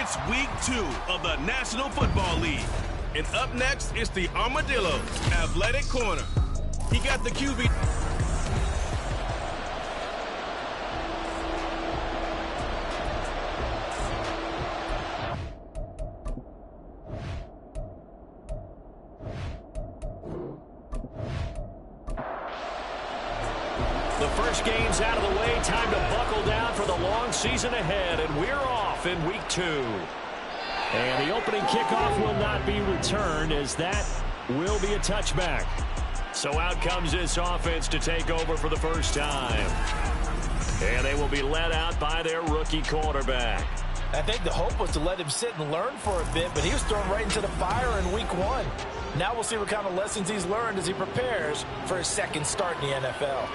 It's week 2 of the National Football League. And up next is the Armadillos Athletic Corner. He got the QB. The first game's out of the way. Time to buckle down for the long season ahead. And we're off in week 2. And the opening kickoff will not be returned, as that will be a touchback. So out comes this offense to take over for the first time. And they will be led out by their rookie quarterback. I think the hope was to let him sit and learn for a bit, but he was thrown right into the fire in week 1. Now we'll see what kind of lessons he's learned as he prepares for his second start in the NFL.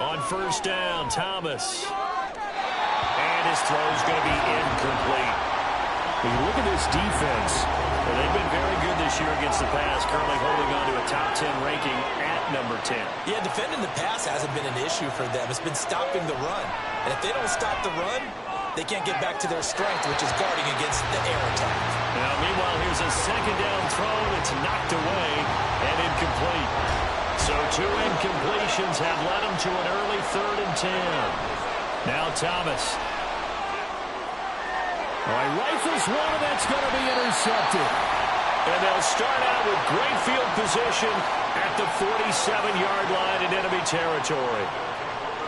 On first down, Thomas. And his throw's going to be incomplete. When you look at this defense, well, they've been very good this year against the pass, currently holding on to a top 10 ranking at number 10. Yeah, defending the pass hasn't been an issue for them. It's been stopping the run. And if they don't stop the run, they can't get back to their strength, which is guarding against the air attack. Now, meanwhile, here's a second down throw. It's knocked away and incomplete. So 2 incompletions have led him to an early 3rd and 10. Now Thomas. All right, rifles one, and that's going to be intercepted. And they'll start out with great field position at the 47-yard line in enemy territory.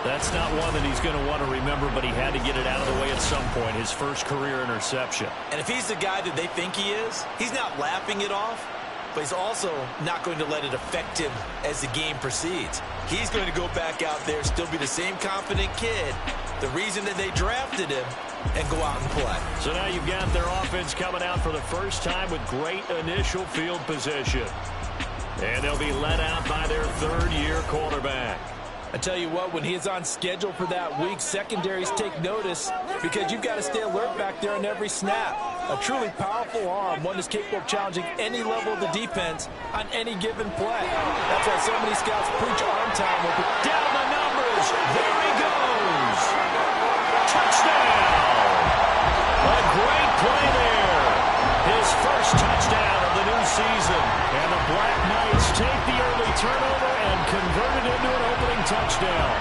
That's not one that he's going to want to remember, but he had to get it out of the way at some point, his first career interception. And if he's the guy that they think he is, he's not laughing it off. But he's also not going to let it affect him as the game proceeds. He's going to go back out there, still be the same confident kid, the reason that they drafted him, and go out and play. So now you've got their offense coming out for the first time with great initial field position. And they'll be led out by their 3rd-year quarterback. I tell you what, when he's on schedule for that week, secondaries take notice because you've got to stay alert back there on every snap. A truly powerful arm, one that's capable of challenging any level of the defense on any given play. That's why so many scouts preach arm time. Down the numbers. There he goes. Touchdown. A great play there. His first touchdown of the new season. And the Black Knights take the early turnover and convert it into an opening touchdown.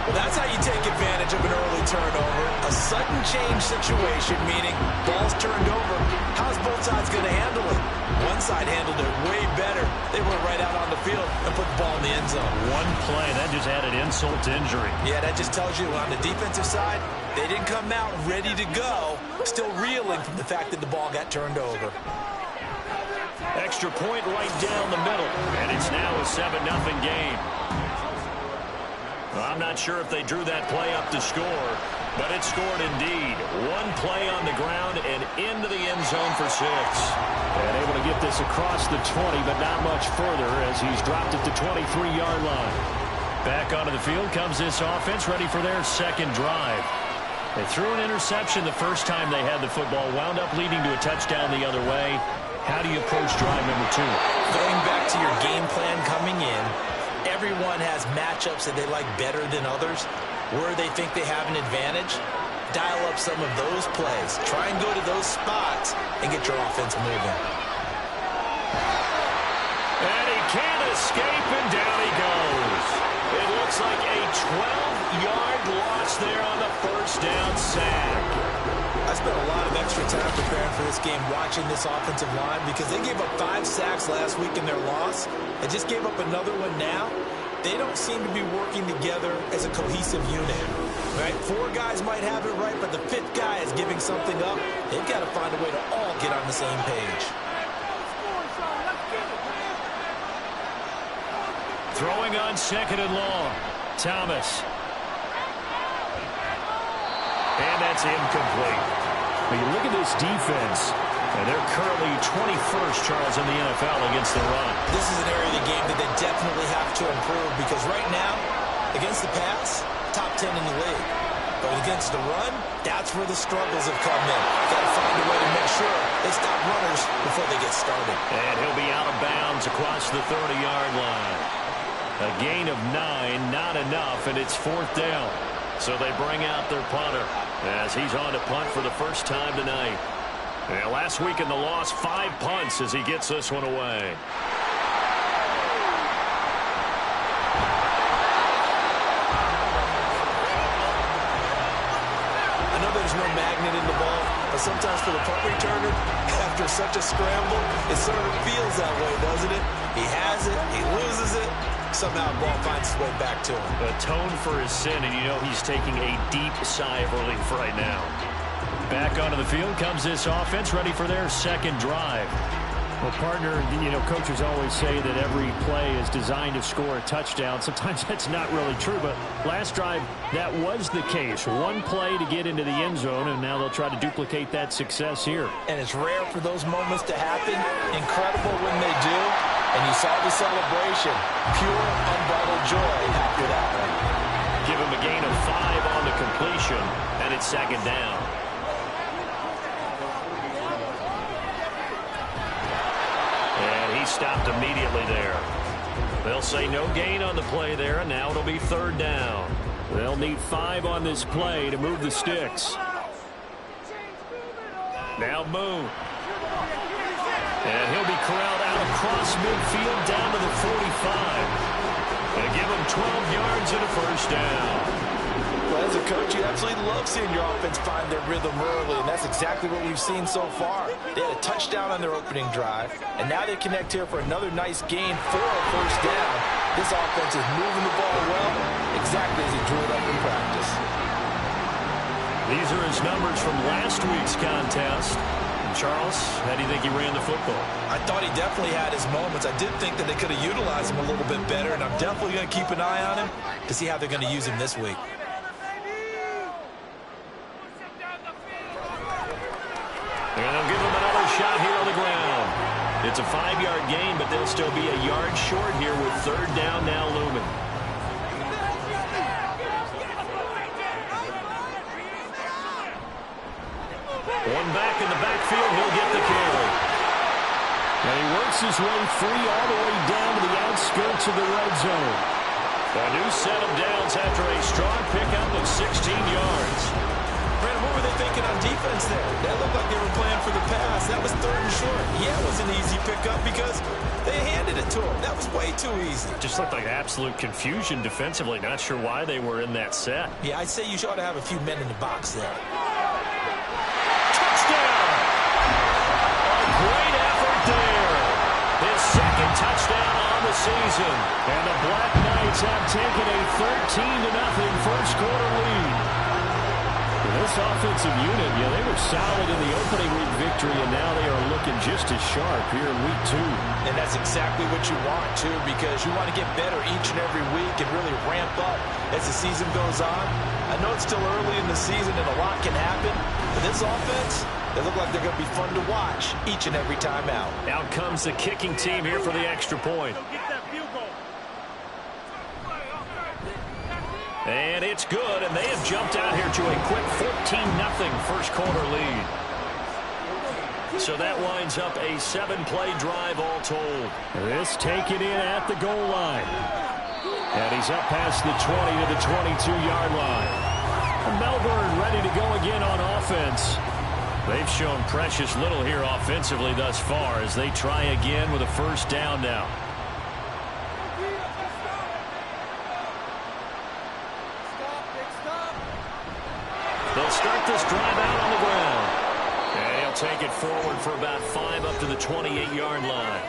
Well, that's how you take advantage of an early turnover. A sudden change situation, meaning ball's turned over. How's both sides going to handle it? One side handled it way better. They went right out on the field and put the ball in the end zone. One play, that just added insult to injury. Yeah, that just tells you on the defensive side, they didn't come out ready to go, still reeling from the fact that the ball got turned over. Extra point right down the middle, and it's now a 7-0 game. I'm not sure if they drew that play up to score, but it scored indeed. One play on the ground and into the end zone for 6. And able to get this across the 20, but not much further as he's dropped it to 23-yard line. Back onto the field comes this offense, ready for their second drive. They threw an interception the first time they had the football, wound up leading to a touchdown the other way. How do you approach drive number 2? Going back to your game plan coming in, everyone has matchups that they like better than others. Where they think they have an advantage, dial up some of those plays. Try and go to those spots and get your offense moving. And he can't escape, and down he goes. It looks like a 12-yard loss there on the first down sack. I spent a lot of extra time preparing for this game watching this offensive line because they gave up 5 sacks last week in their loss and just gave up another one now. They don't seem to be working together as a cohesive unit. Right? 4 guys might have it right, but the 5th guy is giving something up. They've got to find a way to all get on the same page. Throwing on 2nd and long. Thomas. And that's incomplete. When you look at this defense, and they're currently 21st, Charles, in the NFL against the run. This is an area of the game that they definitely have to improve because right now, against the pass, top 10 in the league. But against the run, that's where the struggles have come in. Got to find a way to make sure they stop runners before they get started. And he'll be out of bounds across the 30-yard line. A gain of 9, not enough, and it's 4th down. So they bring out their punter as he's on to punt for the first time tonight. And last week in the loss, 5 punts as he gets this one away. I know there's no magnet in the ball, but sometimes for the punt returner, after such a scramble, it sort of feels that way, doesn't it? He has it, he loses it. Somehow the ball finds its way back to him. Atone for his sin, and you know he's taking a deep sigh of relief right now. Back onto the field comes this offense, ready for their second drive. Well, partner, you know, coaches always say that every play is designed to score a touchdown. Sometimes that's not really true, but last drive, that was the case. One play to get into the end zone, and now they'll try to duplicate that success here. And it's rare for those moments to happen. Incredible when they do. And you saw the celebration. Pure, unbridled joy after that one. Give him a gain of 5 on the completion, and it's 2nd down. And he stopped immediately there. They'll say no gain on the play there, and now it'll be 3rd down. They'll need 5 on this play to move the sticks. Now Moon. And he'll be corralled out across midfield down to the 45. And give him 12 yards and a first down. Well, as a coach, you absolutely love seeing your offense find their rhythm early, and that's exactly what we've seen so far. They had a touchdown on their opening drive, and now they connect here for another nice gain for a first down. This offense is moving the ball well, exactly as he drew it up in practice. These are his numbers from last week's contest. Charles, how do you think he ran the football? I thought he definitely had his moments. I did think that they could have utilized him a little bit better, and I'm definitely going to keep an eye on him to see how they're going to use him this week. And they'll give him another shot here on the ground. It's a 5-yard gain, but they'll still be a yard short here with 3rd down now looming. One back in the backfield, he'll get the carry. And he works his way free all the way down to the outskirts of the red zone. A new set of downs after a strong pickup of 16 yards. Brandon, what were they thinking on defense there? That looked like they were playing for the pass. That was 3rd and short. Yeah, it was an easy pickup because they handed it to him. That was way too easy. Just looked like absolute confusion defensively. Not sure why they were in that set. Yeah, I'd say you ought to have a few men in the box there. Great effort there. His 2nd touchdown on the season. And the Black Knights have taken a 13-0 first-quarter lead. This offensive unit, yeah, they were solid in the opening week victory, and now they are looking just as sharp here in week 2. And that's exactly what you want, too, because you want to get better each and every week and really ramp up as the season goes on. I know it's still early in the season and a lot can happen, but this offense, they look like they're going to be fun to watch each and every time out. Out comes the kicking team here for the extra point. And it's good, and they have jumped out here to a quick 14-0 first-quarter lead. So that winds up a 7-play drive all told. This taken in at the goal line. And he's up past the 20 to the 22-yard line. And Melbourne ready to go again on offense. They've shown precious little here offensively thus far as they try again with a first down now. They'll start this drive out on the ground. And he'll take it forward for about 5 up to the 28-yard line.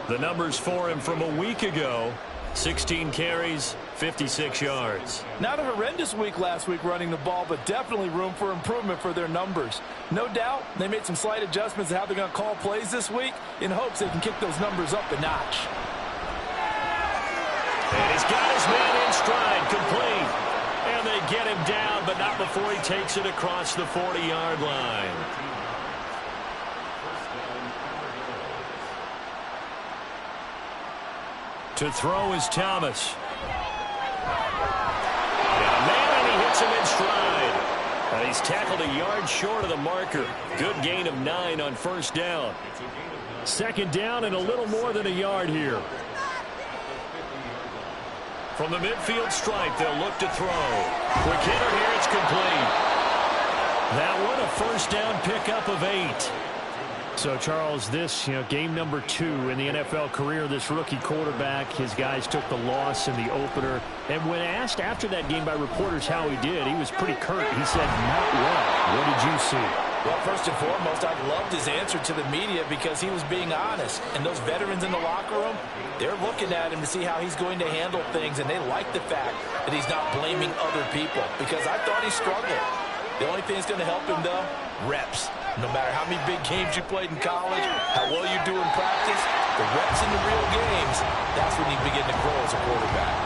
The numbers for him from a week ago, 16 carries, 56 yards. Not a horrendous week last week running the ball, but definitely room for improvement for their numbers. No doubt they made some slight adjustments to how they're going to call plays this week in hopes they can kick those numbers up a notch. And he's got his man in stride, complete. And they get him down, but not before he takes it across the 40-yard line. To throw is Thomas. And man, he hits him in stride. And he's tackled a yard short of the marker. Good gain of 9 on first down. 2nd down and a little more than a yard here. From the midfield stripe, they'll look to throw. Quick hitter here, it's complete. That one, a first down pickup of 8. So, Charles, this, game number 2 in the NFL career, this rookie quarterback, his guys took the loss in the opener. And when asked after that game by reporters how he did, he was pretty curt. He said, not well. What did you see? Well, first and foremost, I loved his answer to the media because he was being honest. And those veterans in the locker room, they're looking at him to see how he's going to handle things, and they like the fact that he's not blaming other people because I thought he struggled. The only thing that's going to help him, though, reps. No matter how many big games you played in college, how well you do in practice, the reps in the real games, that's when you begin to grow as a quarterback.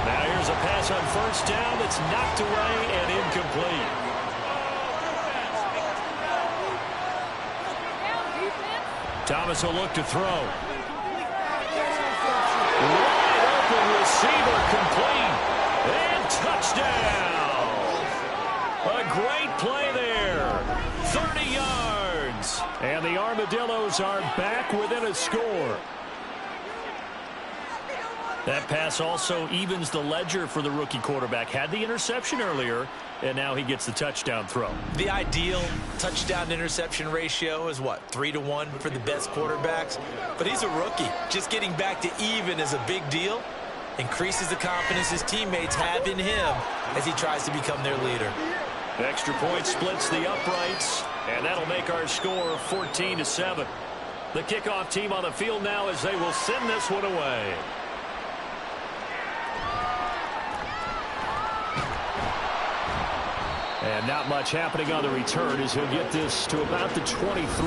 Now here's a pass on first down that's knocked away and incomplete. Thomas will look to throw. Wide open receiver complete. And touchdown. A great play there. 30 yards. And the Armadillos are back within a score. That pass also evens the ledger for the rookie quarterback. Had the interception earlier, and now he gets the touchdown throw. The ideal touchdown-interception ratio is, what, 3-to-1 for the best quarterbacks? But he's a rookie. Just getting back to even is a big deal. Increases the confidence his teammates have in him as he tries to become their leader. Extra point splits the uprights, and that'll make our score 14-7. The kickoff team on the field now as they will send this one away. And not much happening on the return as he'll get this to about the 23.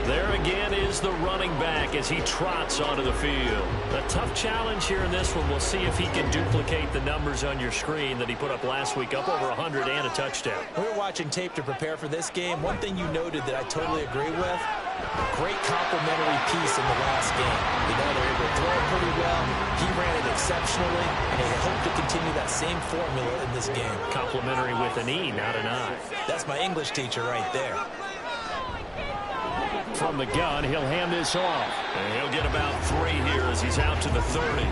There again is the running back as he trots onto the field. A tough challenge here in this one. We'll see if he can duplicate the numbers on your screen that he put up last week, up over 100 and a touchdown. We were watching tape to prepare for this game. One thing you noted that I totally agree with, great complimentary piece in the last game. They were able to throw it pretty well. He ran it exceptionally, and they hope to continue that same formula in this game. Complimentary with an E, not an I. That's my English teacher right there. From the gun, he'll hand this off. And he'll get about 3 here as he's out to the 30.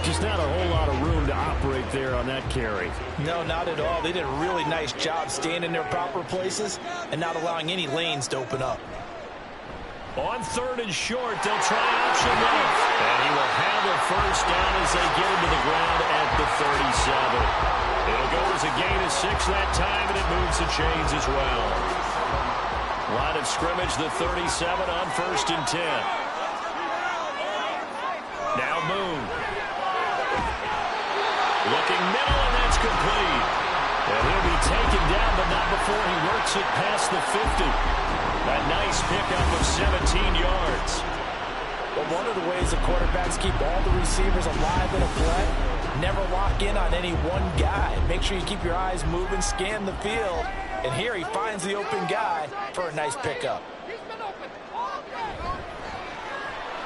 Just not a whole lot of room to operate there on that carry. No, not at all. They did a really nice job staying in their proper places and not allowing any lanes to open up. On 3rd and short, they'll try option left. And he will have a first down as they get him to the ground at the 37. It'll go as a gain of 6 that time, and it moves the chains as well. Line of scrimmage, the 37 on 1st and 10. Now Moon. Looking middle, and that's complete. And he'll be taken down, but not before he works it past the 50. A nice pickup of 17 yards. Well, one of the ways the quarterbacks keep all the receivers alive in a play, never lock in on any one guy. Make sure you keep your eyes moving, scan the field. And here he finds the open guy for a nice pickup.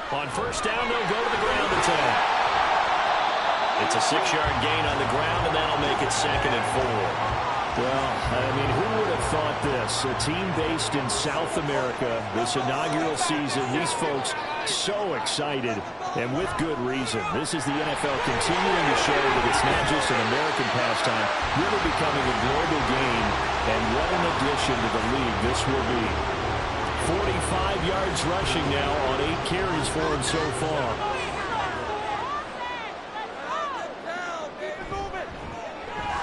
On 1st down, they'll go to the ground attack. It's a 6-yard gain on the ground, and that'll make it 2nd and 4. Well, I mean, who would have thought this? A team based in South America, this inaugural season, these folks so excited, and with good reason. This is the NFL continuing to show that it's not just an American pastime, really becoming a global game, and what an addition to the league this will be. 45 yards rushing now on 8 carries for him so far.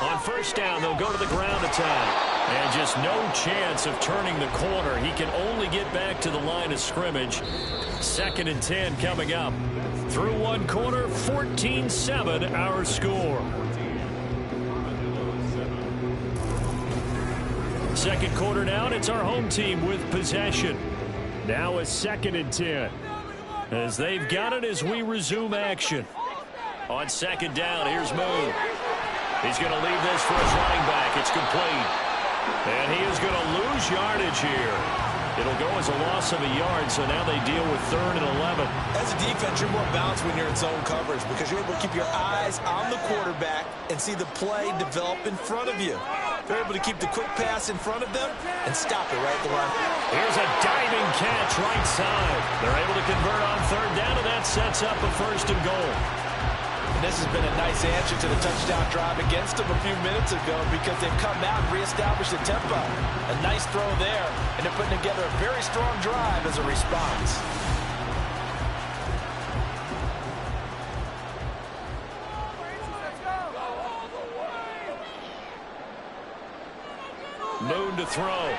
On 1st down, they'll go to the ground attack. And just no chance of turning the corner. He can only get back to the line of scrimmage. 2nd and 10 coming up. Through one quarter, 14-7 our score. Second quarter now, and it's our home team with possession. Now a 2nd and 10. As they've got it as we resume action. On 2nd down, here's Moon. He's going to leave this for his running back. It's complete. And he is going to lose yardage here. It'll go as a loss of a yard, so now they deal with 3rd and 11. As a defense, you're more balanced when you're in zone coverage because you're able to keep your eyes on the quarterback and see the play develop in front of you. They're able to keep the quick pass in front of them and stop it right at the line. Here's a diving catch right side. They're able to convert on 3rd down, and that sets up a 1st and goal. And this has been a nice answer to the touchdown drive against them a few minutes ago because they've come out and reestablished the tempo. A nice throw there, and they're putting together a very strong drive as a response. Moon to throw.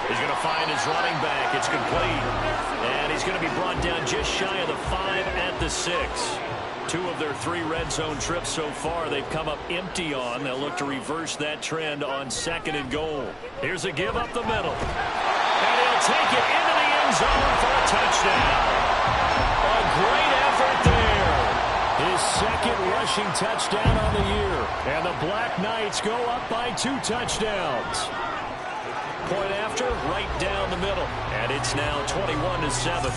He's going to find his running back. It's complete. And he's going to be brought down just shy of the 5 at the 6. 2 of their 3 red zone trips so far they've come up empty on. They'll look to reverse that trend on 2nd and goal. Here's a give up the middle. And he'll take it into the end zone for a touchdown. A great effort there. His 2nd rushing touchdown on the year. And the Black Knights go up by 2 touchdowns. Point after, right down the middle. And it's now 21-7.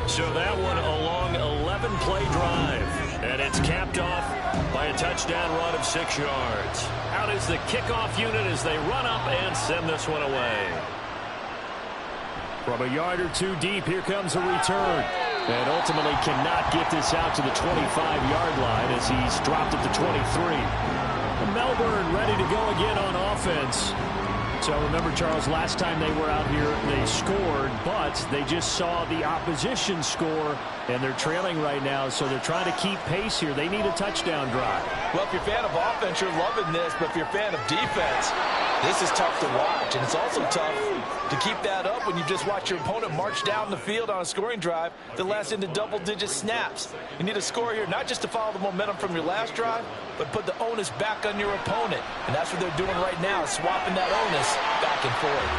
So that one a long 11-play drive. And it's capped off by a touchdown run of 6 yards. Out is the kickoff unit as they run up and send this one away. From a yard or 2 deep, here comes a return. And ultimately cannot get this out to the 25-yard line as he's dropped at the 23. Melbourne ready to go again on offense. So remember, Charles, last time they were out here, they scored, but they just saw the opposition score, and they're trailing right now, so they're trying to keep pace here. They need a touchdown drive. Well, if you're a fan of offense, you're loving this, but if you're a fan of defense, this is tough to watch, and it's also tough to keep that up when you just watch your opponent march down the field on a scoring drive that lasts into double-digit snaps. You need a score here, not just to follow the momentum from your last drive, but put the onus back on your opponent. And that's what they're doing right now, swapping that onus back and forth.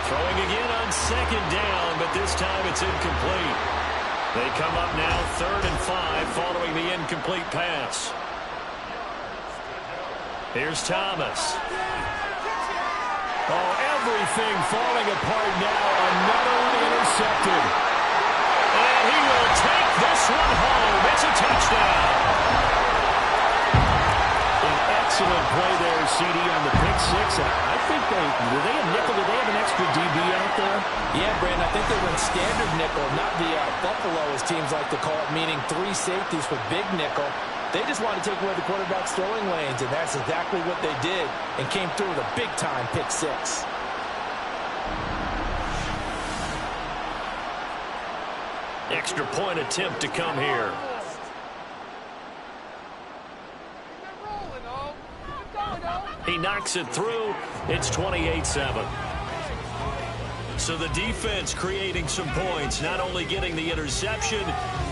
Throwing again on 2nd down, but this time it's incomplete. They come up now 3rd and 5 following the incomplete pass. Here's Thomas. Oh, everything falling apart now. Another one intercepted. And he will take this one home. It's a touchdown. An excellent play there, CD, on the pick 6. And I think were they a nickel? Did they have an extra DB out there? Yeah, Brandon, I think they went standard nickel, not the Buffalo, as teams like to call it, meaning 3 safeties for big nickel. They just wanted to take away the quarterback's throwing lanes, and that's exactly what they did and came through with a big-time pick 6. Extra point attempt to come here. He knocks it through. It's 28-7. So the defense creating some points, not only getting the interception,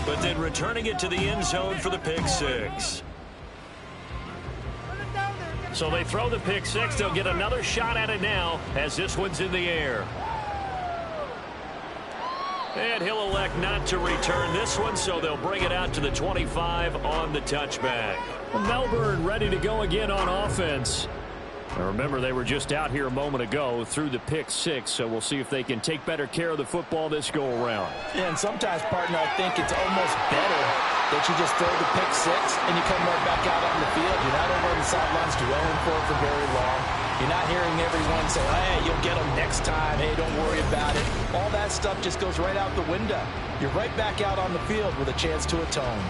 but then returning it to the end zone for the pick 6. So they throw the pick 6. They'll get another shot at it now as this one's in the air. And he'll elect not to return this one, so they'll bring it out to the 25 on the touchback. Melbourne ready to go again on offense. Now remember, they were just out here a moment ago through the pick 6, so we'll see if they can take better care of the football this go-around. Yeah, and sometimes, partner, I think it's almost better that you just throw the pick 6 and you come right back out on the field. You're not over on the sidelines dwelling for it for very long. You're not hearing everyone say, hey, you'll get them next time. Hey, don't worry about it. All that stuff just goes right out the window. You're right back out on the field with a chance to atone.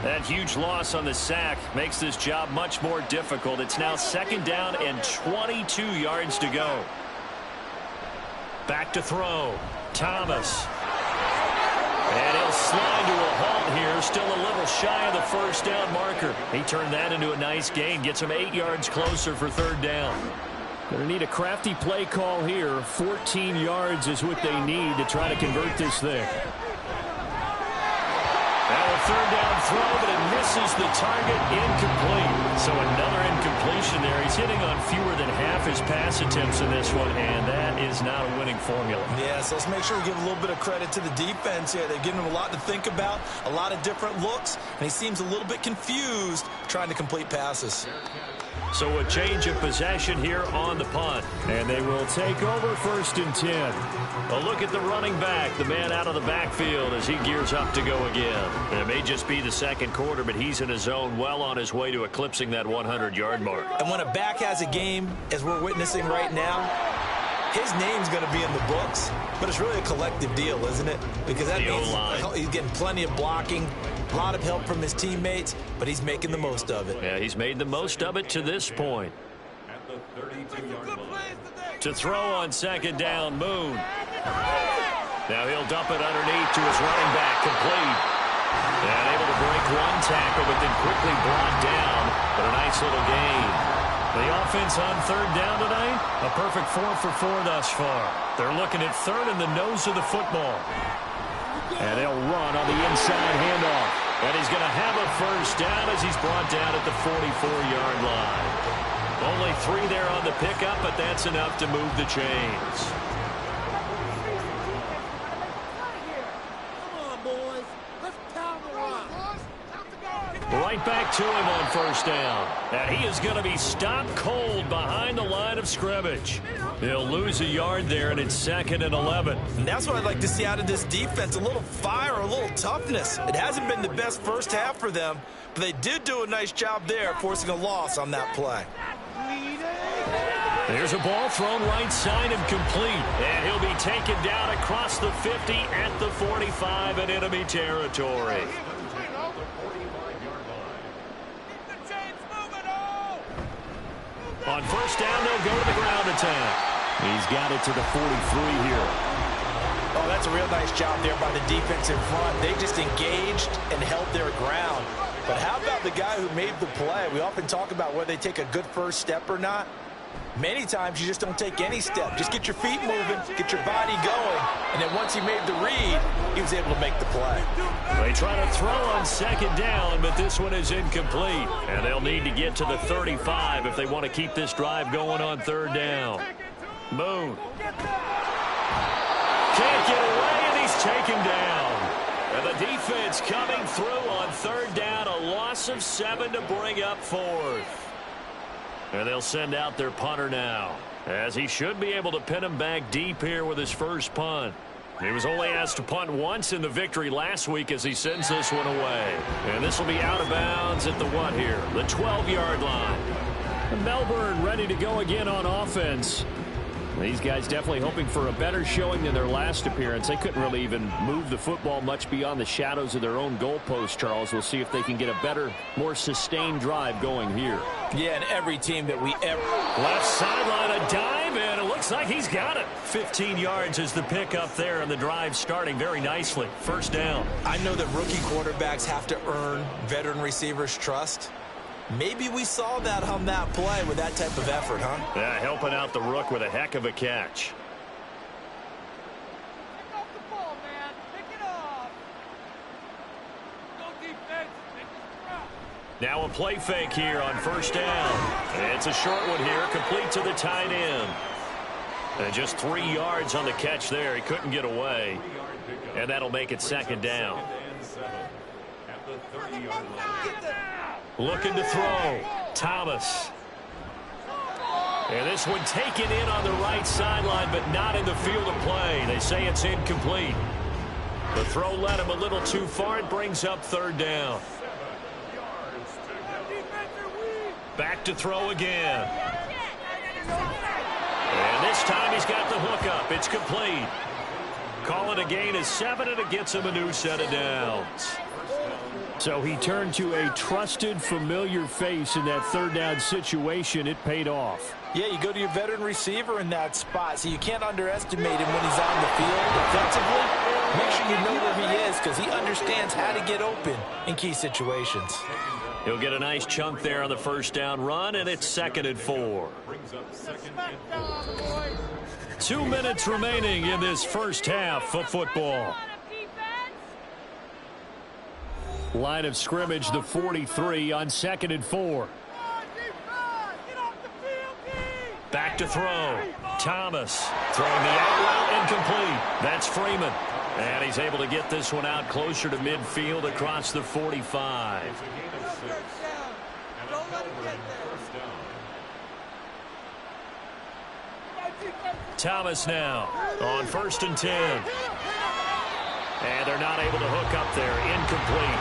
That huge loss on the sack makes this job much more difficult. It's now 2nd down and 22 yards to go. Back to throw. Thomas. And he'll slide to a halt here. Still a little shy of the 1st down marker. He turned that into a nice gain. Gets him 8 yards closer for 3rd down. Going to need a crafty play call here. 14 yards is what they need to try to convert this thing. Now a 3rd down throw, but it misses the target. Incomplete. So another incompletion there. He's hitting on fewer than half his pass attempts in this one, and that is not a winning formula. Yeah, so let's make sure we give a little bit of credit to the defense here. They've given him a lot to think about, a lot of different looks, and he seems a little bit confused trying to complete passes. So a change of possession here on the punt. And they will take over 1st and 10. A look at the running back, the man out of the backfield as he gears up to go again. It may just be the second quarter, but he's in his zone, well on his way to eclipsing that 100-yard mark. And when a back has a game, as we're witnessing right now, his name's going to be in the books, but it's really a collective deal, isn't it? Because that means he's getting plenty of blocking, a lot of help from his teammates, but he's making the most of it. Yeah, he's made the most of it to this point. To throw on 2nd down, Moon. Now he'll dump it underneath to his running back, complete. And able to break one tackle, but then quickly brought down. But a nice little gain. The offense on 3rd down tonight, a perfect 4 for 4 thus far. They're looking at 3rd in the nose of the football. And they'll run on the inside handoff. And he's going to have a 1st down as he's brought down at the 44-yard line. Only 3 there on the pickup, but that's enough to move the chains. Right back to him on 1st down. And he is going to be stopped cold behind the line of scrimmage. He'll lose a yard there, and it's 2nd and 11. And that's what I'd like to see out of this defense, a little fire, a little toughness. It hasn't been the best first half for them, but they did do a nice job there forcing a loss on that play. There's a ball thrown right side and complete. And he'll be taken down across the 50 at the 45 in enemy territory. On 1st down, they'll go to the ground attack. He's got it to the 43 here. Oh, that's a real nice job there by the defense in front. They just engaged and held their ground. But how about the guy who made the play? We often talk about whether they take a good first step or not. Many times you just don't take any step. Just get your feet moving, get your body going, and then once he made the read, he was able to make the play. They try to throw on 2nd down, but this one is incomplete. And they'll need to get to the 35 if they want to keep this drive going on 3rd down. Moon. Can't get away, and he's taken down. And the defense coming through on 3rd down, a loss of 7 to bring up 4th. And they'll send out their punter now, as he should be able to pin him back deep here with his first punt. He was only asked to punt once in the victory last week as he sends this one away. And this will be out of bounds at the what here? The 12-yard line. Melbourne ready to go again on offense. These guys definitely hoping for a better showing than their last appearance. They couldn't really even move the football much beyond the shadows of their own goalpost, Charles. We'll see if they can get a better, more sustained drive going here. Yeah, and every team that we ever... Left sideline, a dive, and it looks like he's got it. 15 yards is the pickup there, and the drive starting very nicely. 1st down. I know that rookie quarterbacks have to earn veteran receivers' trust. Maybe we saw that on that play with that type of effort, huh? Yeah, helping out the rook with a heck of a catch. Pick up the ball, man. Pick it up. Go defense. Make this drop. Now a play fake here on 1st down. It's a short one here, complete to the tight end. And just 3 yards on the catch there. He couldn't get away. And that'll make it 2nd down. Looking to throw. Thomas. And this one taken in on the right sideline, but not in the field of play. They say it's incomplete. The throw led him a little too far. It brings up 3rd down. Back to throw again. And this time he's got the hook up. It's complete. Call it a gain of 7, and it gets him a new set of downs. So he turned to a trusted, familiar face in that 3rd down situation. It paid off. Yeah, you go to your veteran receiver in that spot, so you can't underestimate him when he's on the field defensively. Make sure you know where he is because he understands how to get open in key situations. He'll get a nice chunk there on the 1st down run, and it's 2nd and 4. 2 minutes remaining in this first half of football. Line of scrimmage, the 43 on 2nd and 4. Back to throw. Thomas throwing the out route incomplete. That's Freeman. And he's able to get this one out closer to midfield across the 45. Thomas now on 1st and 10. And they're not able to hook up there. Incomplete.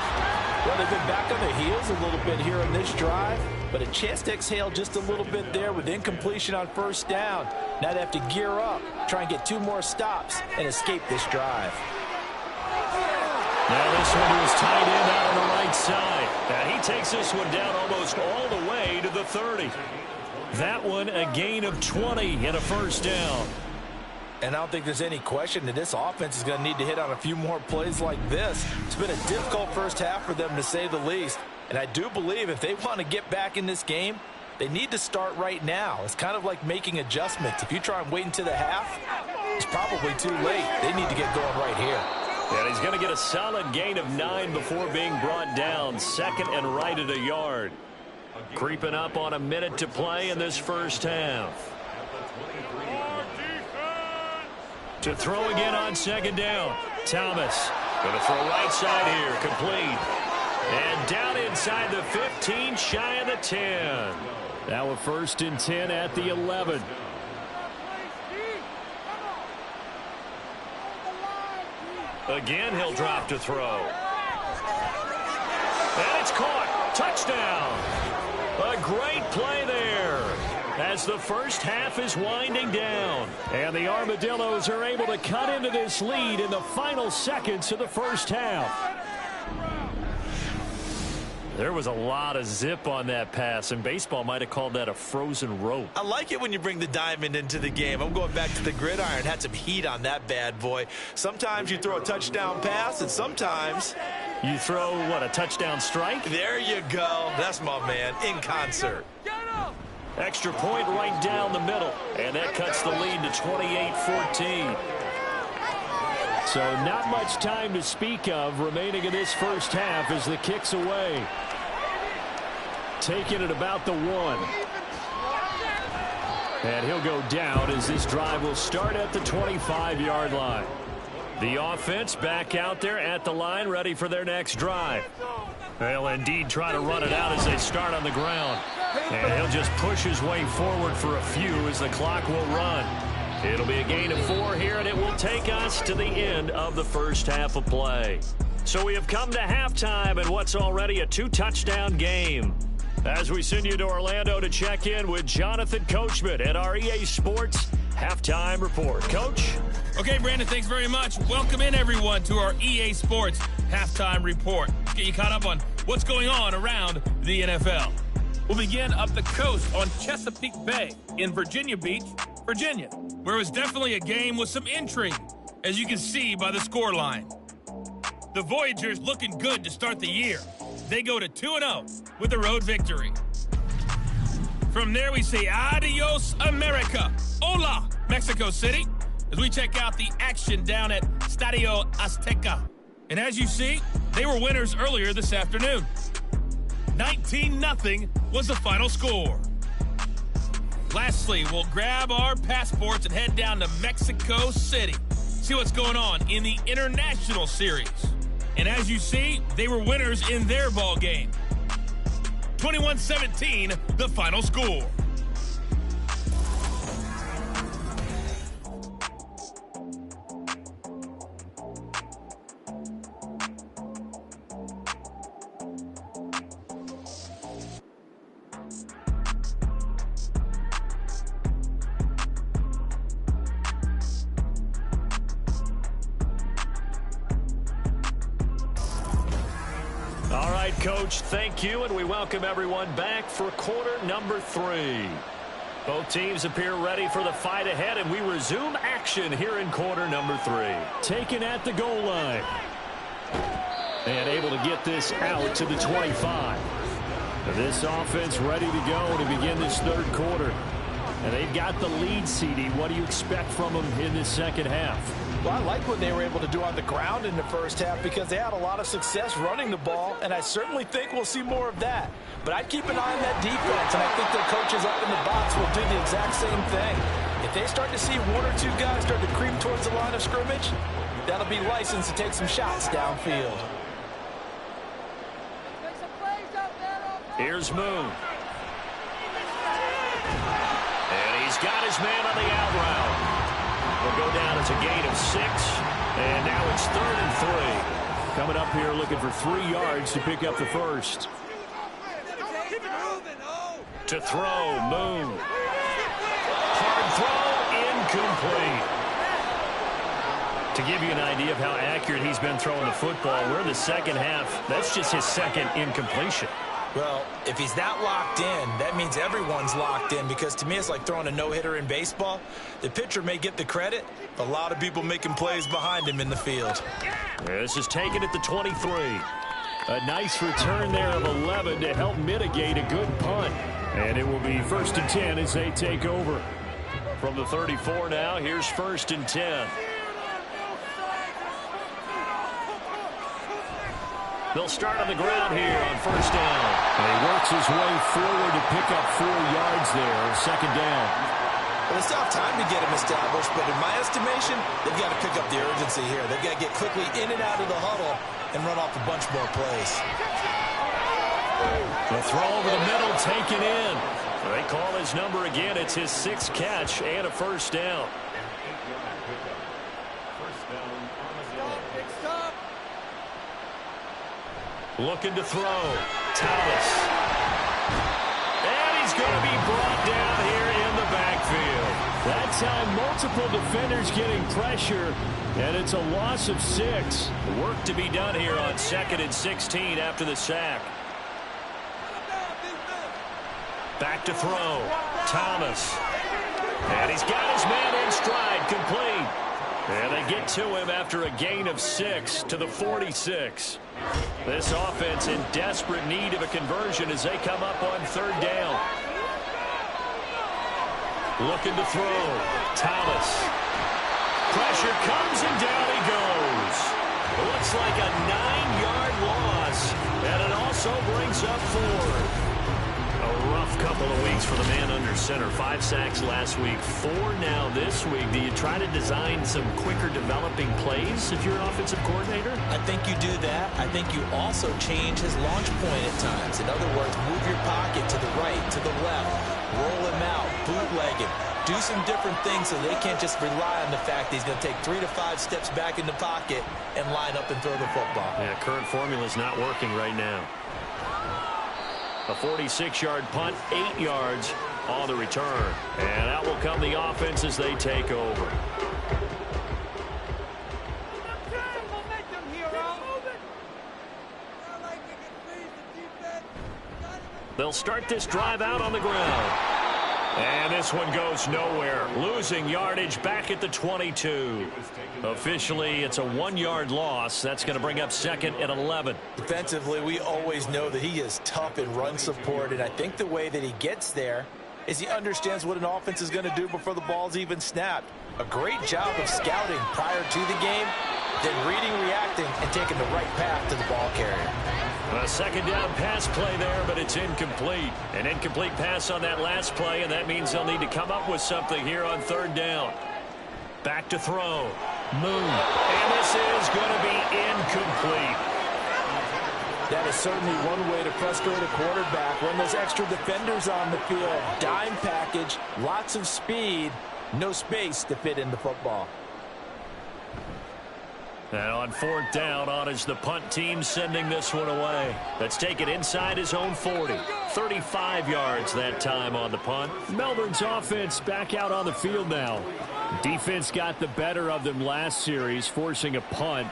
Well, they've been back on their heels a little bit here in this drive, but a chance to exhale just a little bit there with incompletion on 1st down. Now they have to gear up, try and get 2 more stops, and escape this drive. Now this one was tight end out on the right side. And he takes this one down almost all the way to the 30. That one a gain of 20 and a 1st down. And I don't think there's any question that this offense is going to need to hit on a few more plays like this. It's been a difficult first half for them, to say the least. And I do believe if they want to get back in this game, they need to start right now. It's kind of like making adjustments. If you try and wait until the half, it's probably too late. They need to get going right here. And he's going to get a solid gain of 9 before being brought down. 2nd and right at a yard. Creeping up on a minute to play in this first half. To throw again on 2nd down. Thomas going to throw right side here. Complete. And down inside the 15, shy of the 10. Now a 1st and 10 at the 11. Again, he'll drop to throw. And it's caught. Touchdown. A great play there as the first half is winding down. And the Armadillos are able to cut into this lead in the final seconds of the first half. There was a lot of zip on that pass, and baseball might have called that a frozen rope. I like it when you bring the diamond into the game. I'm going back to the gridiron. Had some heat on that bad boy. Sometimes you throw a touchdown pass, and sometimes you throw, what, a touchdown strike? There you go. That's my man, in concert. Extra point right down the middle, and that cuts the lead to 28-14. So not much time to speak of remaining in this first half as the kick's away. Taking it about the 1. And he'll go down as this drive will start at the 25-yard line. The offense back out there at the line, ready for their next drive. They'll indeed try to run it out as they start on the ground. And he'll just push his way forward for a few as the clock will run. It'll be a gain of 4 here, and it will take us to the end of the first half of play. So we have come to halftime in what's already a 2-touchdown game. As we send you to Orlando to check in with Jonathan Coachman at our EA Sports Halftime Report. Coach? Okay, Brandon, thanks very much. Welcome in, everyone, to our EA Sports Halftime Report. Let's get you caught up on what's going on around the NFL. We'll begin up the coast on Chesapeake Bay in Virginia Beach, Virginia, where it was definitely a game with some intrigue, as you can see by the scoreline. The Voyagers looking good to start the year. They go to 2-0 with a road victory. From there, we say adios, America. Hola, Mexico City, as we check out the action down at Estadio Azteca. And as you see, they were winners earlier this afternoon. 19-0 was the final score. Lastly, we'll grab our passports and head down to Mexico City. See what's going on in the International Series. And as you see, they were winners in their ball game. 21-17, the final score. All right, Coach, thank you, and we welcome everyone back for quarter number 3. Both teams appear ready for the fight ahead, and we resume action here in quarter number 3. Taken at the goal line. And able to get this out to the 25. This offense ready to go to begin this third quarter. And they've got the lead, CD. What do you expect from them in this second half? Well, I like what they were able to do on the ground in the first half because they had a lot of success running the ball, and I certainly think we'll see more of that. But I'd keep an eye on that defense, and I think their coaches up in the box will do the exact same thing. If they start to see 1 or 2 guys start to creep towards the line of scrimmage, that'll be licensed to take some shots downfield. Make some plays out there. Here's Moon. he's got his man on the out route. Will go down as a gain of 6, and now it's 3rd and 3. Coming up here looking for 3 yards to pick up the first. To throw, Moon. Hard throw, incomplete. To give you an idea of how accurate he's been throwing the football, we're in the second half. That's just his second incompletion. Well, if he's not locked in, that means everyone's locked in, because to me it's like throwing a no-hitter in baseball. The pitcher may get the credit, but a lot of people making plays behind him in the field. This is taken at the 23. A nice return there of 11 to help mitigate a good punt. And it will be 1st and 10 as they take over. From the 34 now, here's 1st and 10. They'll start on the ground here on 1st down. And he works his way forward to pick up 4 yards there, 2nd down. Well, it's not time to get him established, but in my estimation, they've got to pick up the urgency here. They've got to get quickly in and out of the huddle and run off a bunch more plays. The throw over the middle, taken in. They call his number again. It's his 6th catch and a 1st down. Looking to throw. Thomas. And he's going to be brought down here in the backfield. That time, multiple defenders getting pressure, and it's a loss of 6. Work to be done here on 2nd and 16 after the sack. Back to throw. Thomas. And he's got his man in stride, complete. And they get to him after a gain of 6 to the 46. This offense in desperate need of a conversion as they come up on 3rd down. Looking to throw. Thomas. Pressure comes and down he goes. Looks like a 9-yard loss. And it also brings up 4. A rough couple of weeks for the man under center. 5 sacks last week, 4 now this week. Do you try to design some quicker developing plays if you're an offensive coordinator? I think you do that. I think you also change his launch point at times. In other words, move your pocket to the right, to the left, roll him out, bootleg him. Do some different things so they can't just rely on the fact that he's going to take 3 to 5 steps back in the pocket and line up and throw the football. Yeah, current formula is not working right now. A 46-yard punt, 8 yards on the return. And out will come the offense as they take over. They'll start this drive out on the ground. And this one goes nowhere. Losing yardage back at the 22. Officially, it's a 1-yard loss. That's going to bring up 2nd and 11. Defensively, we always know that he is tough in run support, and I think the way that he gets there is he understands what an offense is going to do before the ball's even snapped. A great job of scouting prior to the game, then reading, reacting, and taking the right path to the ball carrier. A 2nd down pass play there, but it's incomplete. An incomplete pass on that last play, and that means they'll need to come up with something here on 3rd down. Back to throw. Moon. And this is going to be incomplete. That is certainly one way to frustrate a quarterback. When there's extra defenders on the field, dime package, lots of speed, no space to fit in the football. And on 4th down, on is the punt team sending this one away. That's taken inside his own 40. 35 yards that time on the punt. Melbourne's offense back out on the field now. Defense got the better of them last series, forcing a punt.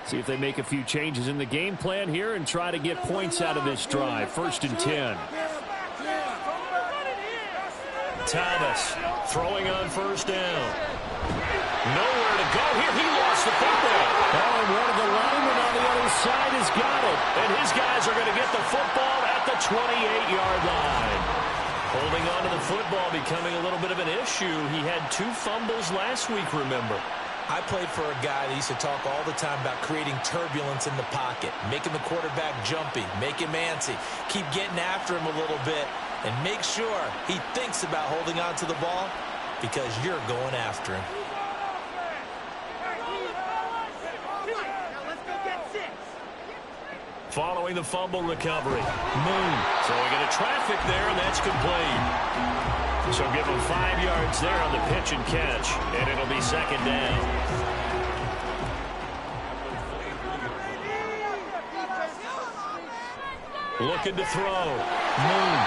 See if they make a few changes in the game plan here and try to get points out of this drive. 1st and 10. Thomas throwing on 1st down. Nowhere to go here. He lost the football. Oh, and one of the linemen on the other side has got it. And his guys are going to get the football at the 28-yard line. Holding on to the football becoming a little bit of an issue. He had 2 fumbles last week, remember. I played for a guy that used to talk all the time about creating turbulence in the pocket, making the quarterback jumpy, make him antsy, keep getting after him a little bit, and make sure he thinks about holding on to the ball because you're going after him. following the fumble recovery. Moon. So we get a traffic there, and that's complete. So give him 5 yards there on the pitch and catch, and it'll be second down. Looking to throw. Moon.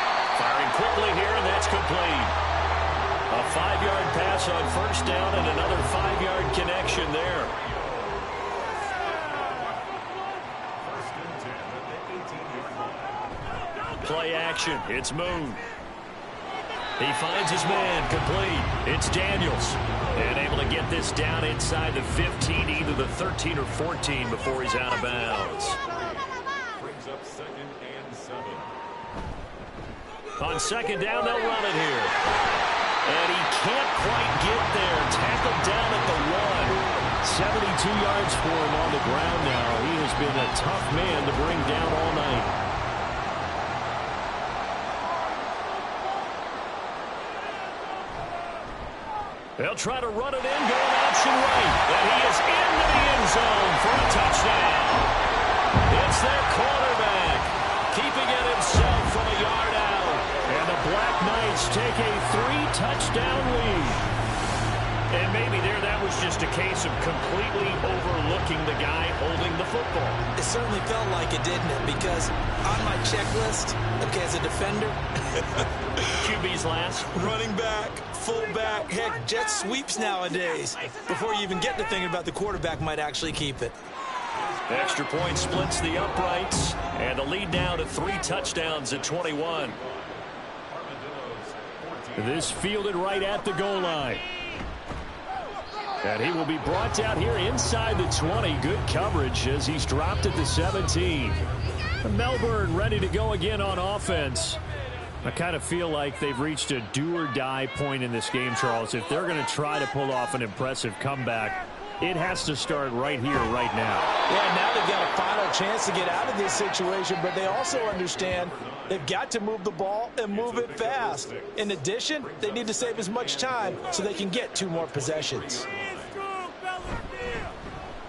Firing quickly here, and that's complete. A 5-yard pass on first down and another 5-yard connection there. Play action. It's Moon. He finds his man. Complete. It's Daniels. And able to get this down inside the 15, either the 13 or 14 before he's out of bounds. Brings up 2nd and 7. On second down, they'll run it here. And he can't quite get there. Tackled down at the 1. 72 yards for him on the ground now. He has been a tough man to bring down all night. They'll try to run it in, going option right. And he is into the end zone for a touchdown. It's their quarterback, keeping it himself from a yard out. And the Black Knights take a 3-touchdown lead. And maybe there that was just a case of completely overlooking the guy holding the football. It certainly felt like it, didn't it? Because on my checklist, okay, as a defender, QB's last. running back, fullback, heck, jet sweeps nowadays. Before you even get to thinking about the quarterback might actually keep it. Extra point splits the uprights. And the lead now to 3 touchdowns at 21. This fielded right at the goal line. And he will be brought down here inside the 20. Good coverage as he's dropped at the 17. Melbourne ready to go again on offense. I kind of feel like they've reached a do-or-die point in this game, Charles. If they're going to try to pull off an impressive comeback, it has to start right here, right now. Yeah, now they've got a final chance to get out of this situation, but they also understand they've got to move the ball and move it fast. In addition, they need to save as much time so they can get 2 more possessions.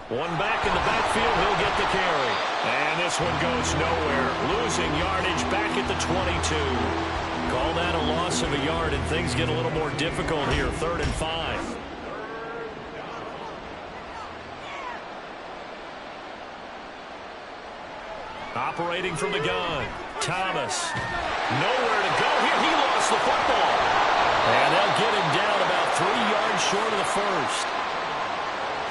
One back in the backfield, he'll get the carry. And this one goes nowhere. Losing yardage back at the 22. Call that a loss of a yard, and things get a little more difficult here. 3rd and 5. Operating from the gun. Thomas. Nowhere to go here. He lost the football. And they'll get him down about 3 yards short of the first.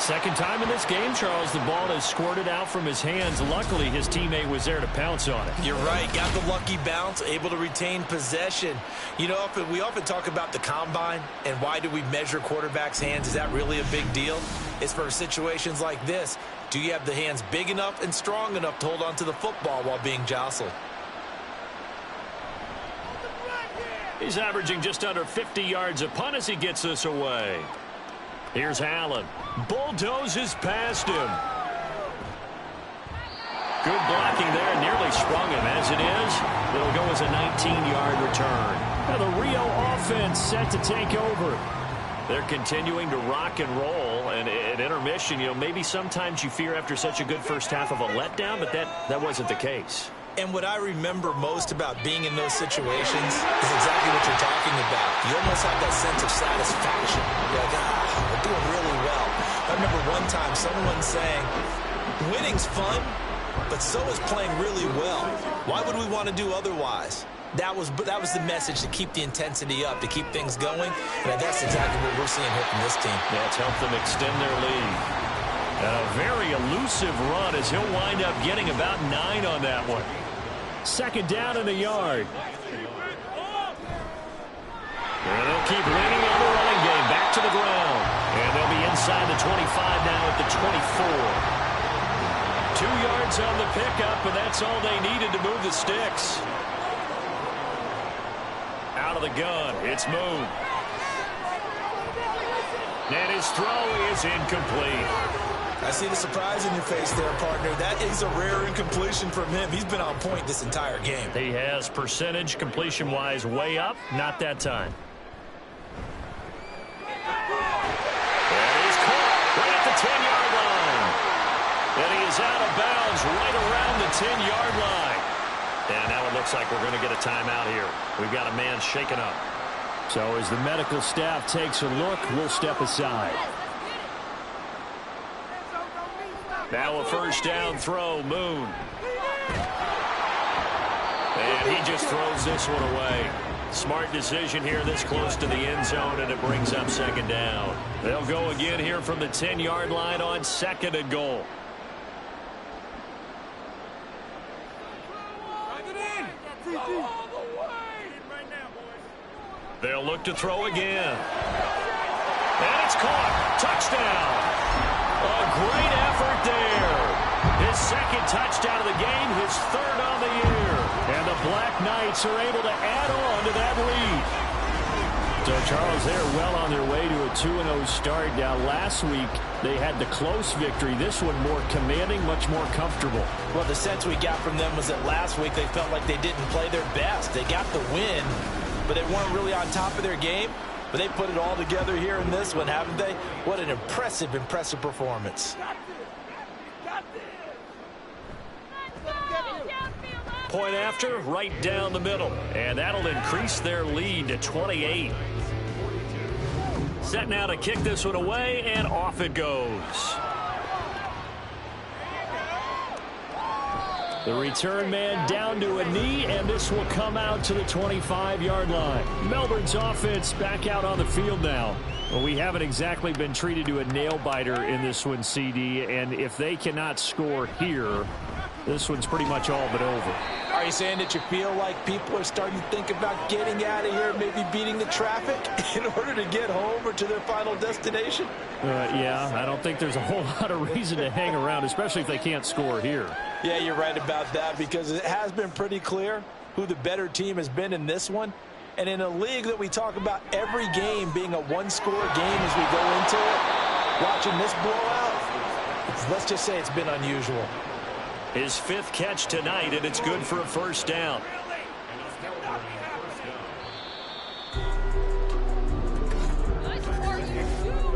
Second time in this game, Charles, the ball has squirted out from his hands. Luckily, his teammate was there to pounce on it. You're right. Got the lucky bounce, able to retain possession. You know, we often talk about the combine and why do we measure quarterbacks' hands. Is that really a big deal? It's for situations like this. Do you have the hands big enough and strong enough to hold on to the football while being jostled? He's averaging just under 50 yards a punt as he gets this away. Here's Allen. Bulldozes past him. Good blocking there. Nearly sprung him. As it is, it'll go as a 19-yard return. And the Rio offense set to take over. They're continuing to rock and roll. And at intermission, you know, maybe sometimes you fear after such a good first half of a letdown, but that wasn't the case. And what I remember most about being in those situations is exactly what you're talking about. You almost have that sense of satisfaction. You're like, we're doing really well. I remember one time someone saying, winning's fun, but so is playing really well. Why would we want to do otherwise? That was the message, to keep the intensity up, to keep things going. And that's exactly what we're seeing here from this team. Yeah, it's helped them extend their lead. And a very elusive run as he'll wind up getting about 9 on that one. Second down and a yard. And they'll keep leaning on the running game. Back to the ground. And they'll be inside the 25 now at the 24. 2 yards on the pickup, and that's all they needed to move the sticks. Out of the gun, it's Moon. And his throw is incomplete. I see the surprise in your face there, partner. That is a rare incompletion from him. He's been on point this entire game. He has percentage completion-wise way up. Not that time. And he's caught right at the 10-yard line. And he is out of bounds right around the 10-yard line. And now it looks like we're going to get a timeout here. We've got a man shaken up. So as the medical staff takes a look, we'll step aside. Now a first down throw, Moon. And he just throws this one away. Smart decision here this close to the end zone, and it brings up second down. They'll go again here from the 10-yard line on second and goal. They'll look to throw again. And it's caught. Touchdown. A great effort there. His second touchdown of the game, his third on the year. And the Black Knights are able to add on to that lead. So, Charles, they're well on their way to a 2-0 start. Now, last week, they had the close victory. This one more commanding, much more comfortable. Well, the sense we got from them was that last week they felt like they didn't play their best. They got the win, but they weren't really on top of their game. But they put it all together here in this one, haven't they? What an impressive, impressive performance. Point after, right down the middle. And that'll increase their lead to 28. Set now to kick this one away, and off it goes. The return man down to a knee, and this will come out to the 25-yard line. Melbourne's offense back out on the field now. Well, we haven't exactly been treated to a nail-biter in this one, CD, and if they cannot score here, this one's pretty much all but over. Are you saying that you feel like people are starting to think about getting out of here, maybe beating the traffic in order to get home or to their final destination? Yeah, I don't think there's a whole lot of reason to hang around, especially if they can't score here. Yeah, you're right about that, because it has been pretty clear who the better team has been in this one. And in a league that we talk about every game being a one-score game as we go into it, watching this blowout, let's just say it's been unusual. His fifth catch tonight, and it's good for a first down.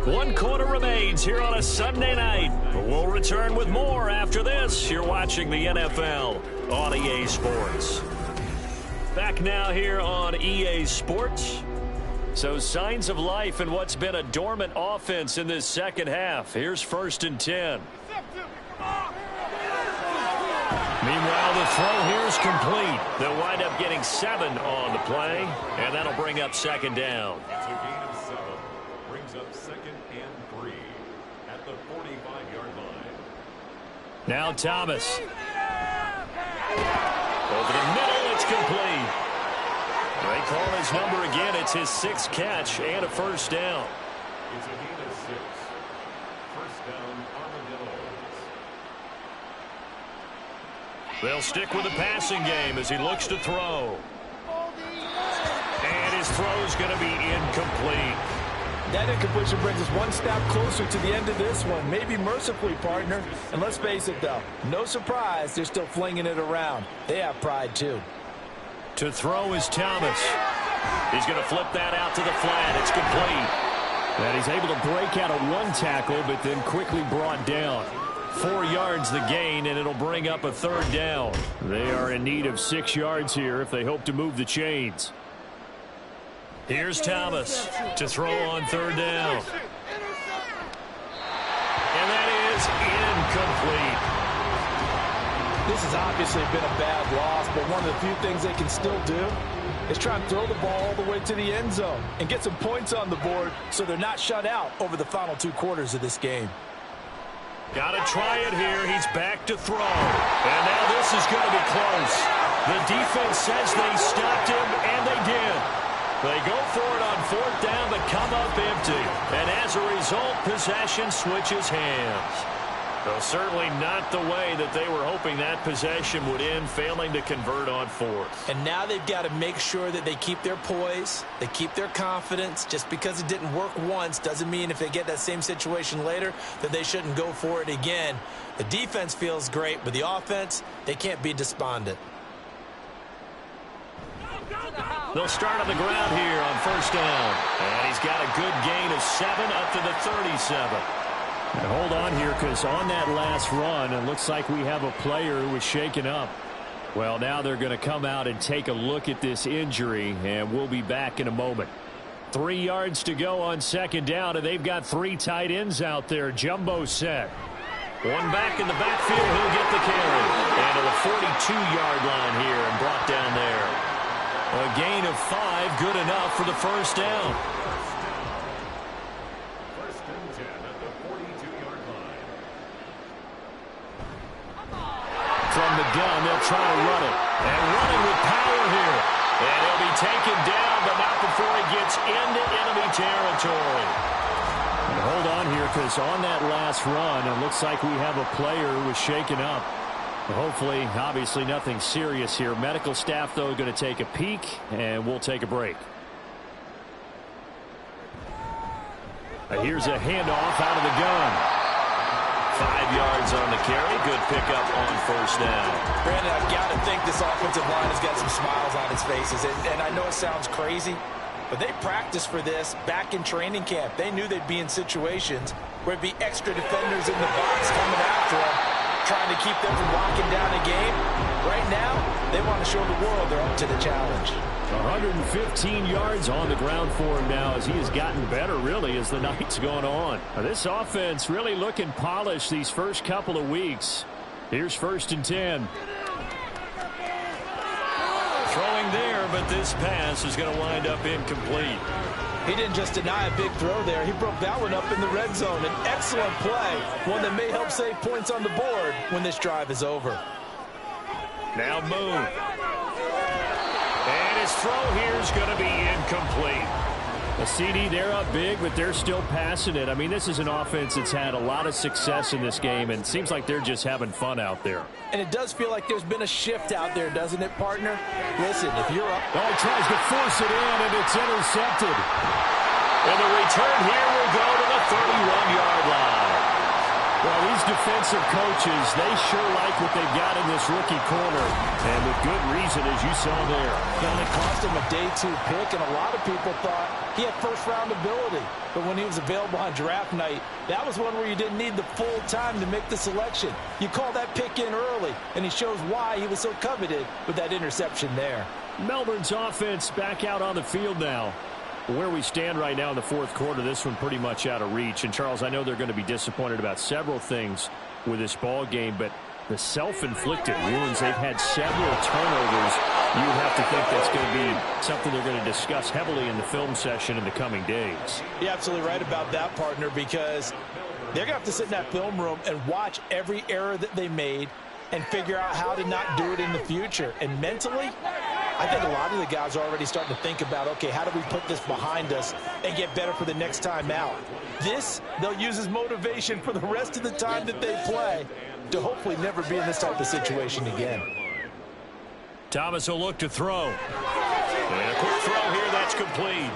One quarter remains here on a Sunday night. We'll return with more after this. You're watching the NFL on EA Sports. Back now here on EA Sports. So signs of life in what's been a dormant offense in this second half. Here's 1st and 10. Meanwhile, the throw here is complete. They'll wind up getting 7 on the play, and that'll bring up second down. It's a gain of 7. Brings up 2nd and 3 at the 45-yard line. Now Thomas. Over the middle, it's complete. They call his number again. It's his 6th catch and a first down. It's a gain of 6. First down, Armadillos. They'll stick with the passing game as he looks to throw. And his throw's going to be incomplete. That incompletion brings us one step closer to the end of this one. Maybe mercifully, partner. And let's face it, though, no surprise, they're still flinging it around. They have pride, too. To throw is Thomas. He's going to flip that out to the flat. It's complete. And he's able to break out of one tackle, but then quickly brought down. 4 yards the gain, and it'll bring up a third down. They are in need of 6 yards here if they hope to move the chains. Here's Thomas to throw on 3rd down. And that is incomplete. This has obviously been a bad loss, but one of the few things they can still do is try and throw the ball all the way to the end zone and get some points on the board so they're not shut out over the final 2 quarters of this game. Got to try it here. He's back to throw. And now this is going to be close. The defense says they stopped him, and they did. They go for it on 4th down, but come up empty. And as a result, possession switches hands. Well, certainly not the way that they were hoping that possession would end, failing to convert on 4th. And now they've got to make sure that they keep their poise, they keep their confidence. Just because it didn't work once doesn't mean if they get that same situation later that they shouldn't go for it again. The defense feels great, but the offense, they can't be despondent. They'll start on the ground here on 1st down. And he's got a good gain of 7 up to the 37. And hold on here, because on that last run, it looks like we have a player who was shaken up. Well, now they're going to come out and take a look at this injury, and we'll be back in a moment. 3 yards to go on second down, and they've got 3 tight ends out there. Jumbo set. One back in the backfield. He'll get the carry. And to the 42-yard line here and brought down there. A gain of 5, good enough for the first down. First and 10 at the 42-yard line. From the gun, they'll try to run it. And running with power here. And he'll be taken down, but not before he gets into enemy territory. And hold on here, because on that last run, it looks like we have a player who was shaken up. Hopefully, obviously nothing serious here. Medical staff, though, going to take a peek, and we'll take a break. Here's a handoff out of the gun. 5 yards on the carry. Good pickup on first down. Brandon, I've got to think this offensive line has got some smiles on its faces. And I know it sounds crazy, but they practiced for this back in training camp. They knew they'd be in situations where it'd be extra defenders in the box coming after them, trying to keep them from locking down a game. Right now, they want to show the world they're up to the challenge. 115 yards on the ground for him now as he has gotten better, really, as the night's gone on. Now, this offense really looking polished these first couple of weeks. Here's first and 10. Throwing there, but this pass is going to wind up incomplete. He didn't just deny a big throw there. He broke that one up in the red zone. An excellent play, one that may help save points on the board when this drive is over. Now Moon. And his throw here is going to be incomplete. The CD, they're up big, but they're still passing it. I mean, this is an offense that's had a lot of success in this game, and it seems like they're just having fun out there. And it does feel like there's been a shift out there, doesn't it, partner? Listen, if you're up... Oh, he tries to force it in, and it's intercepted. And the return here will go to the 31-yard line. Well, these defensive coaches, they sure like what they've got in this rookie corner. And with good reason, as you saw there. And it cost him a day 2 pick, and a lot of people thought he had first-round ability. But when he was available on draft night, that was one where you didn't need the full time to make the selection. You call that pick in early, and he shows why he was so coveted with that interception there. Melbourne's offense back out on the field now. Where we stand right now in the fourth quarter, this one pretty much out of reach. And, Charles, I know they're going to be disappointed about several things with this ball game, but the self-inflicted wounds, they've had several turnovers. You have to think that's going to be something they're going to discuss heavily in the film session in the coming days. You're absolutely right about that, partner, because they're going to have to sit in that film room and watch every error that they made and figure out how to not do it in the future. And mentally, I think a lot of the guys are already starting to think about, okay, how do we put this behind us and get better for the next time out? This, they'll use as motivation for the rest of the time that they play to hopefully never be in this type of situation again. Thomas will look to throw. And a quick throw here, that's complete.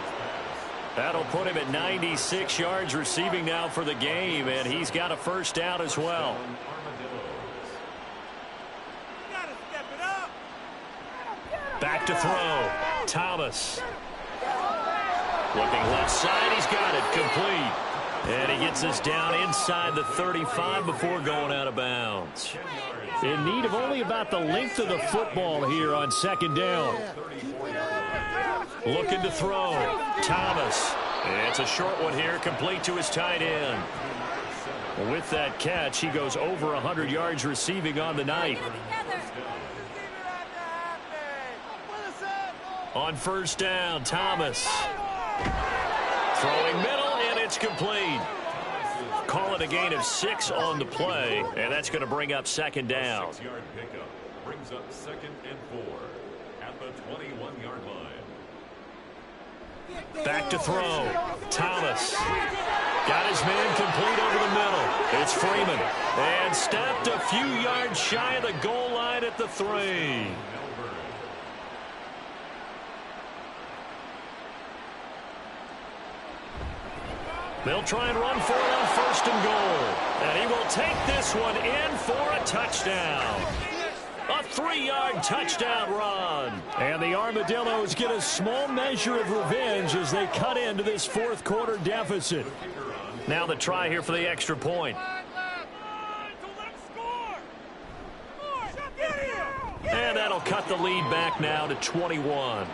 That'll put him at 96 yards receiving now for the game, and he's got a first down as well. Back to throw. Thomas. Looking left side. He's got it. Complete. And he gets us down inside the 35 before going out of bounds. In need of only about the length of the football here on second down. Looking to throw. Thomas. And it's a short one here. Complete to his tight end. With that catch, he goes over 100 yards receiving on the night. On first down, Thomas. Throwing middle, and it's complete. Call it a gain of 6 on the play, and that's going to bring up second down. 6-yard pickup brings up 2nd and 4 at the 21-yard line. Back to throw. Thomas. Got his man complete over the middle. It's Freeman. And stepped a few yards shy of the goal line at the 3. They'll try and run for it on first and goal. And he will take this one in for a touchdown. A 3-yard touchdown run. And the Armadillos get a small measure of revenge as they cut into this fourth quarter deficit. Now the try here for the extra point. And that'll cut the lead back now to 21.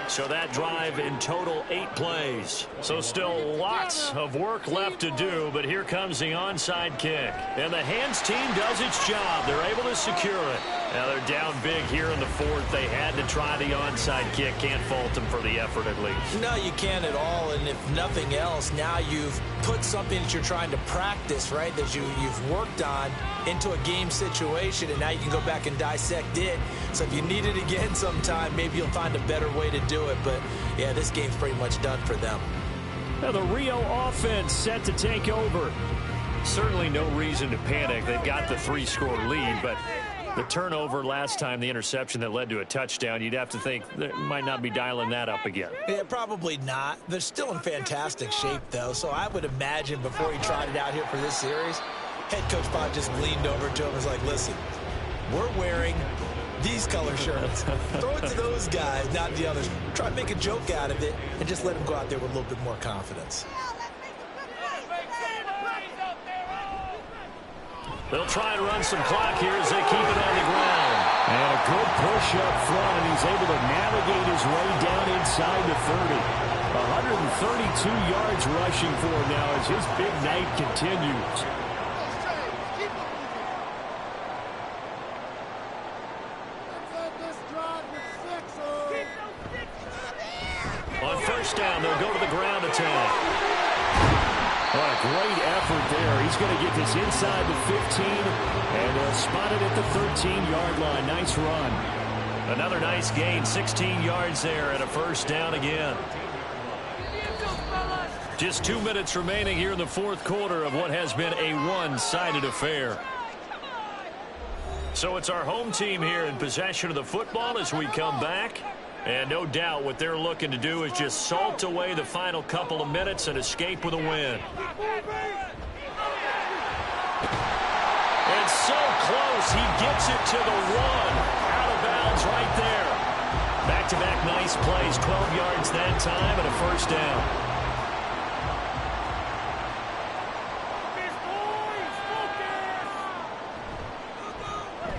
So that drive in total 8 plays. So still lots of work left to do, but here comes the onside kick. And the hands team does its job. They're able to secure it. Now they're down big here in the fourth. They had to try the onside kick. Can't fault them for the effort at least. No, you can't at all. And if nothing else, now you've put something that you're trying to practice, right, that you've worked on into a game situation, and now you can go back and dissect it. So if you need it again sometime, maybe you'll find a better way to do it. But, yeah, this game's pretty much done for them. Now the Rio offense set to take over. Certainly no reason to panic. They've got the 3-score lead, but the turnover last time, the interception that led to a touchdown, you'd have to think they might not be dialing that up again. Yeah, probably not. They're still in fantastic shape, though, so I would imagine before he tried it out here for this series, head coach probably just leaned over to him and was like, listen, we're wearing these color shirts. Throw it to those guys, not the others. Try to make a joke out of it and just let them go out there with a little bit more confidence. They'll try and run some clock here as they keep it on the ground. And a good push up front, and he's able to navigate his way down inside the 30. 132 yards rushing for him now as his big night continues. On first down, they'll go to the ground attack. What a great effort there. He's going to get this inside the 15, and they'll spot it at the 13-yard line. Nice run. Another nice gain, 16 yards there, and a first down again. Just 2 minutes remaining here in the fourth quarter of what has been a one-sided affair. So it's our home team here in possession of the football as we come back. And no doubt what they're looking to do is just salt away the final couple of minutes and escape with a win. And so close, he gets it to the 1. Out of bounds right there. Back-to-back nice plays, 12 yards that time and a first down.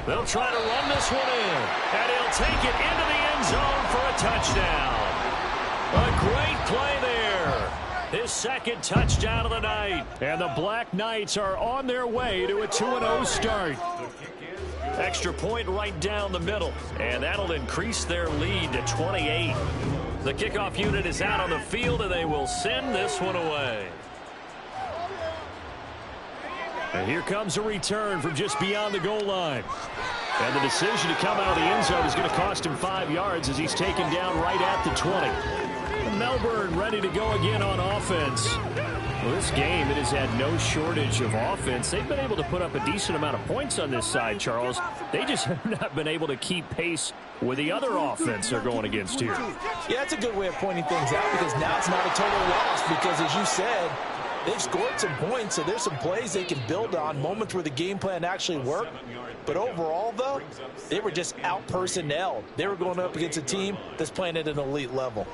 They'll try to run this one in, and he'll take it into the end zone for a touchdown. A great play there. His second touchdown of the night. And the Black Knights are on their way to a 2-0 start. Extra point right down the middle, and that'll increase their lead to 28. The kickoff unit is out on the field, and they will send this one away. And here comes a return from just beyond the goal line. And the decision to come out of the end zone is going to cost him 5 yards as he's taken down right at the 20. Melbourne ready to go again on offense. Well, this game, it has had no shortage of offense. They've been able to put up a decent amount of points on this side, Charles. They just have not been able to keep pace with the other offense they're going against here. Yeah, that's a good way of pointing things out because now it's not a total loss because, as you said, they've scored some points, so there's some plays they can build on, moments where the game plan actually worked. But overall, though, they were just out-personnelled. They were going up against a team that's playing at an elite level.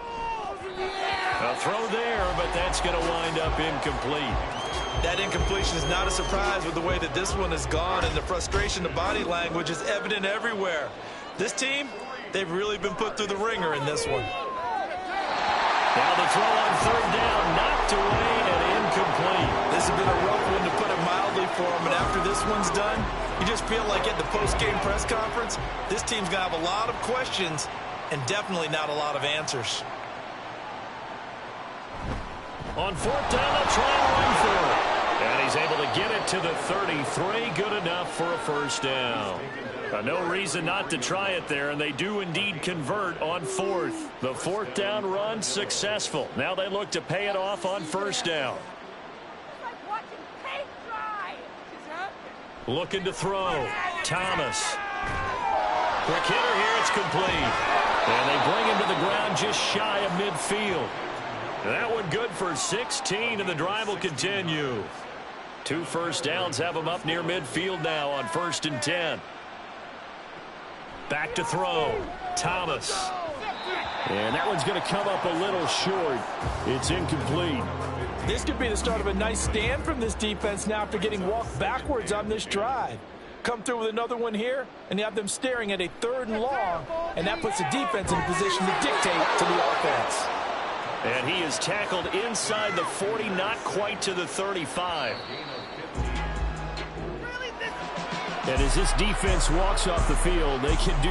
A throw there, but that's going to wind up incomplete. That incompletion is not a surprise with the way that this one has gone, and the frustration, the body language is evident everywhere. This team, they've really been put through the ringer in this one. Now the throw on third down, knocked away and incomplete. This has been a rough one, to put it mildly, for them. And after this one's done, you just feel like at the post-game press conference, this team's going to have a lot of questions and definitely not a lot of answers. On fourth down, they'll try and run for it. And he's able to get it to the 33. Good enough for a first down. No reason not to try it there, and they do indeed convert on fourth. The fourth down run successful. Now they look to pay it off on first down. Looking to throw. Thomas. Quick hitter here, it's complete. And they bring him to the ground just shy of midfield. That one good for 16, and the drive will continue. 2 first downs have him up near midfield now on 1st and 10. Back to throw. Thomas. And that one's going to come up a little short. It's incomplete. This could be the start of a nice stand from this defense now after getting walked backwards on this drive. Come through with another one here, and you have them staring at a 3rd and long, and that puts the defense in a position to dictate to the offense. And he is tackled inside the 40, not quite to the 35. And as this defense walks off the field, they can do